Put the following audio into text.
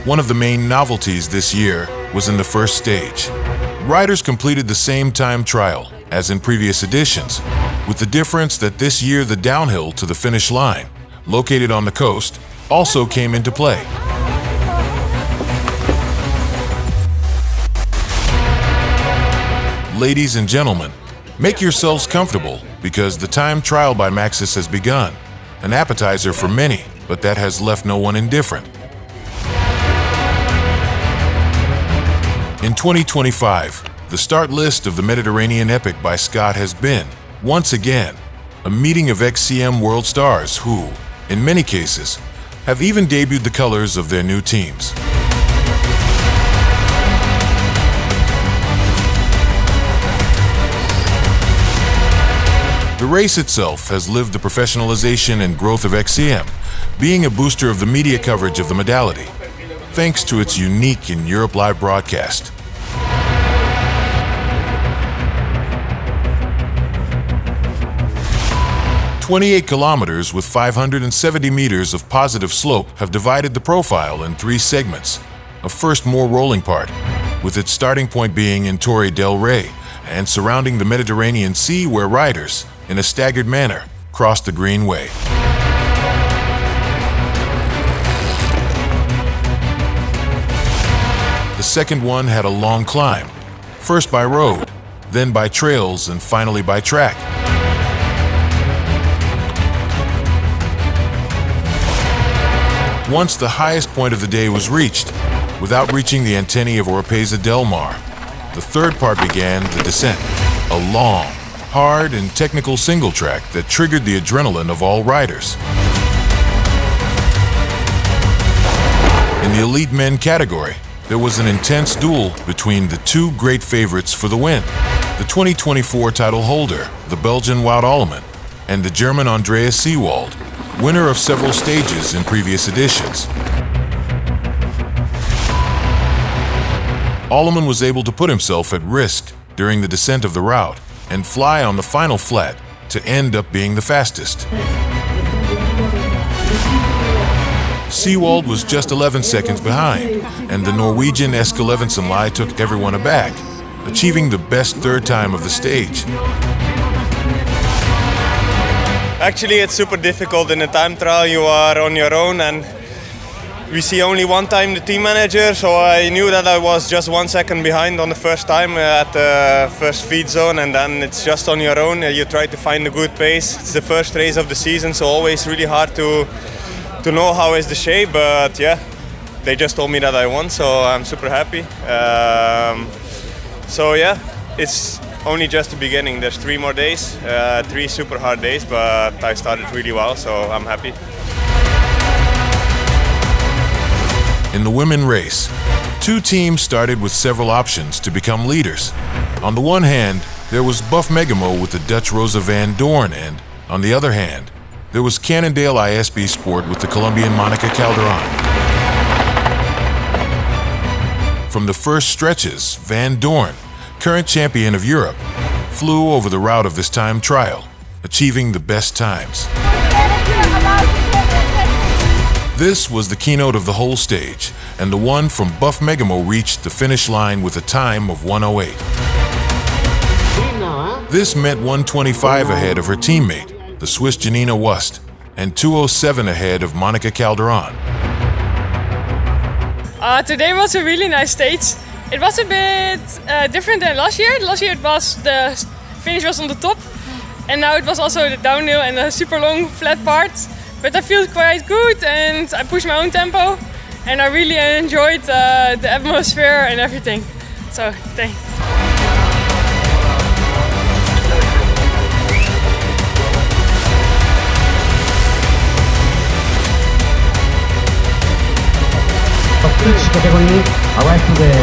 One of the main novelties this year was in the first stage. Riders completed the same time trial as in previous editions, with the difference that this year the downhill to the finish line, located on the coast, also came into play. Ladies and gentlemen, make yourselves comfortable because the time trial by Maxxis has begun. An appetizer for many, but that has left no one indifferent. In 2025, the start list of the Mediterranean Epic by Scott has been, once again, a meeting of XCM world stars who, in many cases, have even debuted the colors of their new teams. The race itself has lived the professionalization and growth of XCM, being a booster of the media coverage of the modality, thanks to its unique in Europe live broadcast. "28 kilometers with 570 meters of positive slope have divided the profile in 3 segments, a first more rolling part, with its starting point being in Torre del Rey and surrounding the Mediterranean Sea where riders, in a staggered manner, cross the Green Way. The second one had a long climb, first by road, then by trails, and finally by track. Once the highest point of the day was reached, without reaching the antennae of Oropesa del Mar, the third part began the descent, a long, hard and technical single track that triggered the adrenaline of all riders. In the elite men category, there was an intense duel between the 2 great favorites for the win, the 2024 title holder, the Belgian Wout Alleman, and the German Andreas Seewald, winner of several stages in previous editions. Alleman was able to put himself at risk during the descent of the route and fly on the final flat to end up being the fastest. Seewald was just 11 seconds behind, and the Norwegian Eske Levensen took everyone aback, achieving the best third time of the stage. Actually, it's super difficult in a time trial. You are on your own, and we see only one time the team manager, so I knew that I was just 1 second behind on the first time at the first feed zone, and then it's just on your own. You try to find a good pace. It's the first race of the season, so always really hard to know how is the shape, but yeah, they just told me that I won, so I'm super happy. So yeah, it's only just the beginning. There's 3 more days, 3 super hard days, but I started really well, so I'm happy. In the women race, 2 teams started with several options to become leaders. On the one hand, there was Buff Megamo with the Dutch Rosa van Doorn, and on the other hand, there was Cannondale ISB Sport with the Colombian Monica Calderon. From the first stretches, Van Doorn, current champion of Europe, flew over the route of this time trial, achieving the best times. This was the keynote of the whole stage, and the one from Buff Megamo reached the finish line with a time of 1:08. This meant 1:25 ahead of her teammate, the Swiss Janina Wust, and 2:07 ahead of Monica Calderon. Today was a really nice stage. It was a bit different than last year. Last year the finish was on the top, and now it was also the downhill and a super long flat part. But I feel quite good, and I pushed my own tempo, and I really enjoyed the atmosphere and everything. So, thanks. Each category arrived to the